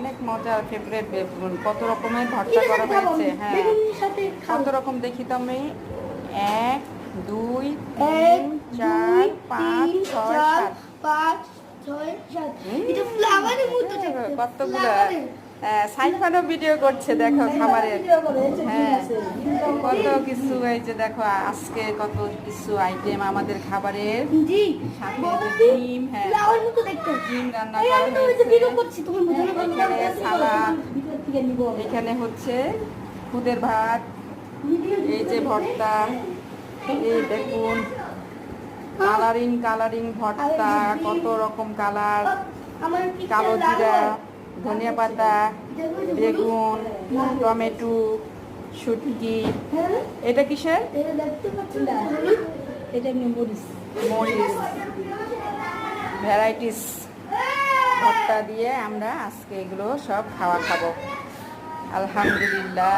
অনেক মজার ফেভারিট বেগুন। কত রকমের ভর্তা করা হয়েছে। হ্যাঁ, কত রকম দেখি তো আমি। 1 2 3 4 5 6 7 কতগুলো। সাইফানও ভিডিও করছে দেখো খাবারের। হ্যাঁ, কত কিছু এই যে দেখো আজকে কত কিছু আইটেম আমাদের খাবারের। সাথে ডিম, হ্যাঁ ডিম রান্না করা হয়েছে। এখানে সালাদ, এখানে হচ্ছে খুদের ভাত, এই যে ভর্তা, এই দেখুন কালারিং কালারিং ভর্তা, কত রকম কালার, কালো জিরা, ধনিয়া পাতা, বেগুন, টমেটো, শুটকি। এটা কিসের? এটা মরিচ মরিচ, ভ্যারাইটিস ভর্তা দিয়ে আমরা আজকে এগুলো সব খাবো। আলহামদুলিল্লাহ।